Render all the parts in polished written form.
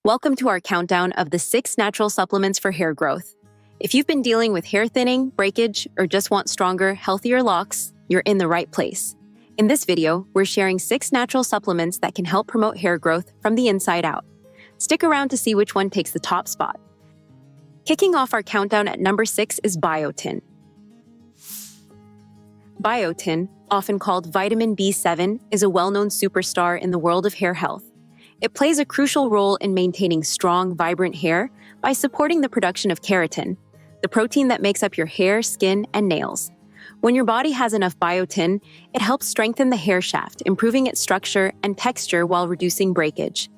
Welcome to our countdown of the 6 natural supplements for hair growth. If you've been dealing with hair thinning, breakage, or just want stronger, healthier locks, you're in the right place. In this video, we're sharing 6 natural supplements that can help promote hair growth from the inside out. Stick around to see which one takes the top spot. Kicking off our countdown at number 6 is Biotin. Biotin, often called vitamin B7, is a well-known superstar in the world of hair health. It plays a crucial role in maintaining strong, vibrant hair by supporting the production of keratin, the protein that makes up your hair, skin, and nails. When your body has enough biotin, it helps strengthen the hair shaft, improving its structure and texture while reducing breakage.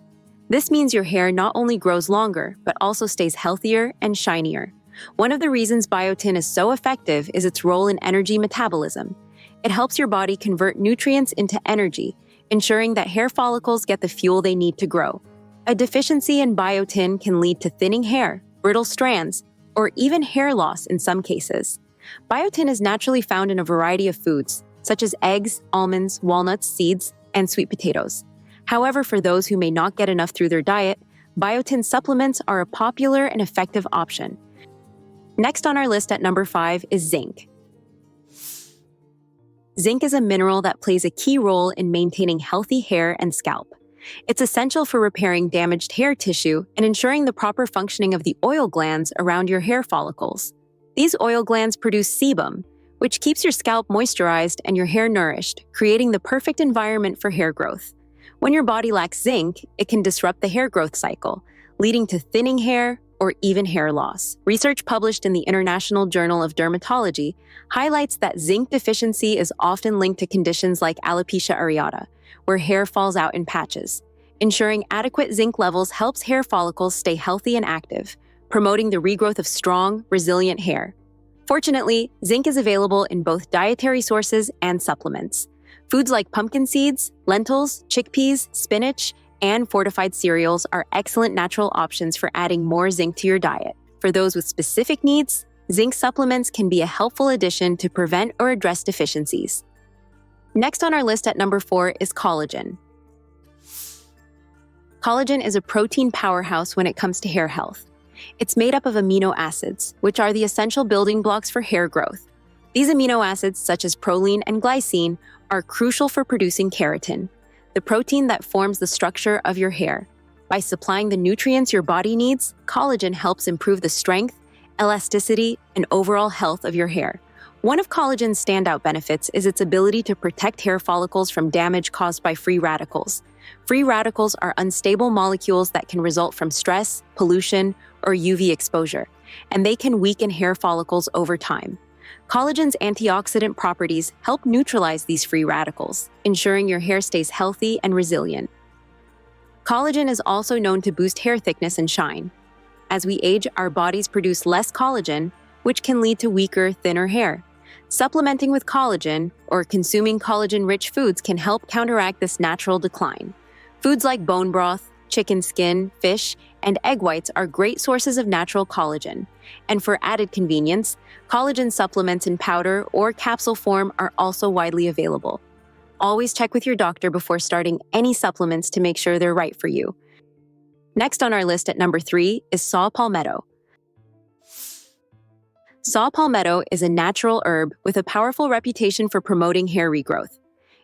This means your hair not only grows longer, but also stays healthier and shinier. One of the reasons biotin is so effective is its role in energy metabolism. It helps your body convert nutrients into energy, ensuring that hair follicles get the fuel they need to grow. A deficiency in biotin can lead to thinning hair, brittle strands, or even hair loss in some cases. Biotin is naturally found in a variety of foods, such as eggs, almonds, walnuts, seeds, and sweet potatoes. However, for those who may not get enough through their diet, biotin supplements are a popular and effective option. Next on our list at number 5 is zinc. Zinc is a mineral that plays a key role in maintaining healthy hair and scalp. It's essential for repairing damaged hair tissue and ensuring the proper functioning of the oil glands around your hair follicles. These oil glands produce sebum, which keeps your scalp moisturized and your hair nourished, creating the perfect environment for hair growth. When your body lacks zinc, it can disrupt the hair growth cycle, leading to thinning hair or even hair loss. Research published in the International Journal of Dermatology highlights that zinc deficiency is often linked to conditions like alopecia areata, where hair falls out in patches. Ensuring adequate zinc levels helps hair follicles stay healthy and active, promoting the regrowth of strong, resilient hair. Fortunately, zinc is available in both dietary sources and supplements. Foods like pumpkin seeds, lentils, chickpeas, spinach, and fortified cereals are excellent natural options for adding more zinc to your diet. For those with specific needs, zinc supplements can be a helpful addition to prevent or address deficiencies. Next on our list at number 4 is collagen. Collagen is a protein powerhouse when it comes to hair health. It's made up of amino acids, which are the essential building blocks for hair growth. These amino acids, such as proline and glycine, are crucial for producing keratin, the protein that forms the structure of your hair. By supplying the nutrients your body needs, collagen helps improve the strength, elasticity, and overall health of your hair. One of collagen's standout benefits is its ability to protect hair follicles from damage caused by free radicals. Free radicals are unstable molecules that can result from stress, pollution, or UV exposure, and they can weaken hair follicles over time. Collagen's antioxidant properties help neutralize these free radicals, ensuring your hair stays healthy and resilient. Collagen is also known to boost hair thickness and shine. As we age, our bodies produce less collagen, which can lead to weaker, thinner hair. Supplementing with collagen or consuming collagen-rich foods can help counteract this natural decline. Foods like bone broth, chicken skin, fish, and egg whites are great sources of natural collagen. And for added convenience, collagen supplements in powder or capsule form are also widely available. Always check with your doctor before starting any supplements to make sure they're right for you. Next on our list at number 3 is saw palmetto. Saw palmetto is a natural herb with a powerful reputation for promoting hair regrowth.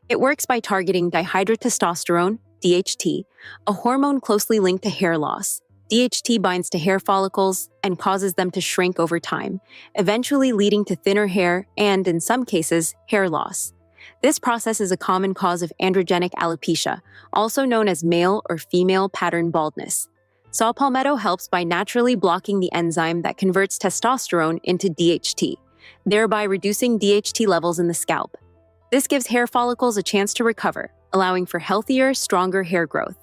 It works by targeting dihydrotestosterone, DHT, a hormone closely linked to hair loss. DHT binds to hair follicles and causes them to shrink over time, eventually leading to thinner hair and, in some cases, hair loss. This process is a common cause of androgenic alopecia, also known as male or female pattern baldness. Saw palmetto helps by naturally blocking the enzyme that converts testosterone into DHT, thereby reducing DHT levels in the scalp. This gives hair follicles a chance to recover, allowing for healthier, stronger hair growth.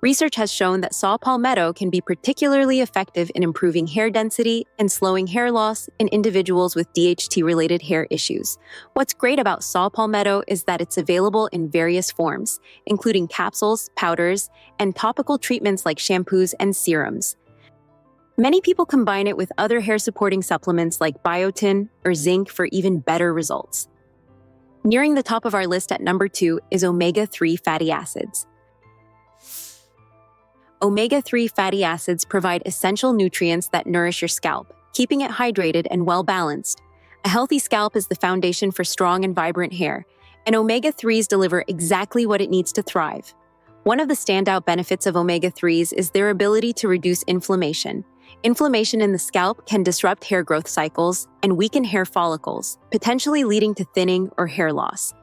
Research has shown that saw palmetto can be particularly effective in improving hair density and slowing hair loss in individuals with DHT-related hair issues. What's great about saw palmetto is that it's available in various forms, including capsules, powders, and topical treatments like shampoos and serums. Many people combine it with other hair-supporting supplements like biotin or zinc for even better results. Nearing the top of our list at number 2 is omega-3 fatty acids. Omega-3 fatty acids provide essential nutrients that nourish your scalp, keeping it hydrated and well-balanced. A healthy scalp is the foundation for strong and vibrant hair, and omega-3s deliver exactly what it needs to thrive. One of the standout benefits of omega-3s is their ability to reduce inflammation. Inflammation in the scalp can disrupt hair growth cycles and weaken hair follicles, potentially leading to thinning or hair loss.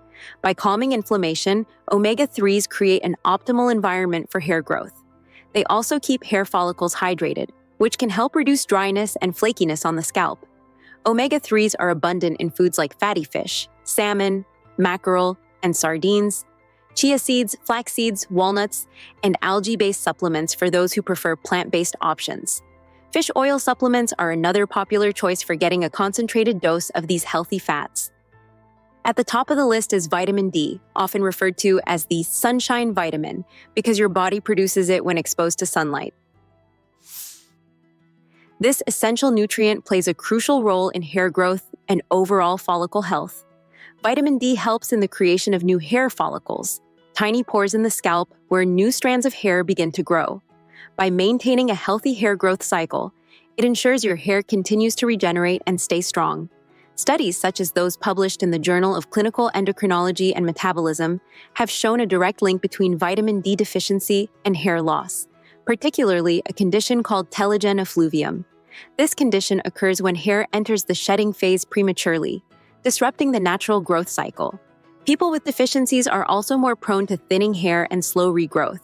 By calming inflammation, omega-3s create an optimal environment for hair growth. They also keep hair follicles hydrated, which can help reduce dryness and flakiness on the scalp. Omega-3s are abundant in foods like fatty fish, salmon, mackerel, and sardines, chia seeds, flax seeds, walnuts, and algae-based supplements for those who prefer plant-based options. Fish oil supplements are another popular choice for getting a concentrated dose of these healthy fats. At the top of the list is vitamin D, often referred to as the sunshine vitamin, because your body produces it when exposed to sunlight. This essential nutrient plays a crucial role in hair growth and overall follicle health. Vitamin D helps in the creation of new hair follicles, tiny pores in the scalp where new strands of hair begin to grow. By maintaining a healthy hair growth cycle, it ensures your hair continues to regenerate and stay strong. Studies such as those published in the Journal of Clinical Endocrinology and Metabolism have shown a direct link between vitamin D deficiency and hair loss, particularly a condition called telogen effluvium. This condition occurs when hair enters the shedding phase prematurely, disrupting the natural growth cycle. People with deficiencies are also more prone to thinning hair and slow regrowth.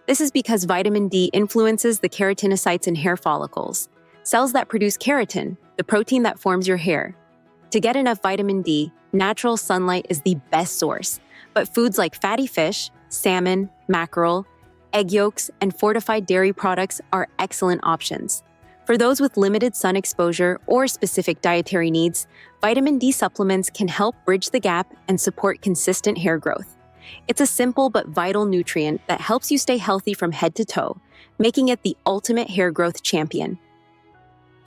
This is because vitamin D influences the keratinocytes in hair follicles, cells that produce keratin, the protein that forms your hair. To get enough vitamin D, natural sunlight is the best source, but foods like fatty fish, salmon, mackerel, egg yolks, and fortified dairy products are excellent options. For those with limited sun exposure or specific dietary needs, vitamin D supplements can help bridge the gap and support consistent hair growth. It's a simple but vital nutrient that helps you stay healthy from head to toe, making it the ultimate hair growth champion.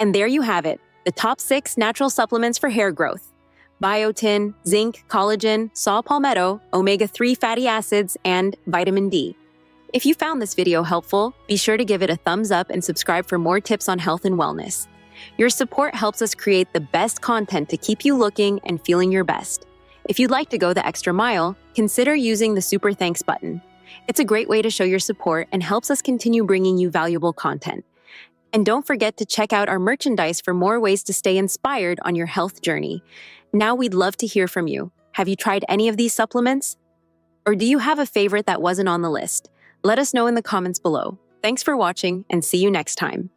And there you have it, the top 6 natural supplements for hair growth: Biotin, Zinc, Collagen, saw Palmetto, omega-3 fatty acids, and vitamin D. If you found this video helpful, be sure to give it a thumbs up and subscribe for more tips on health and wellness. Your support helps us create the best content to keep you looking and feeling your best. If you'd like to go the extra mile, consider using the Super Thanks button. It's a great way to show your support and helps us continue bringing you valuable content. And don't forget to check out our merchandise for more ways to stay inspired on your health journey. Now we'd love to hear from you. Have you tried any of these supplements? Or do you have a favorite that wasn't on the list? Let us know in the comments below. Thanks for watching and see you next time.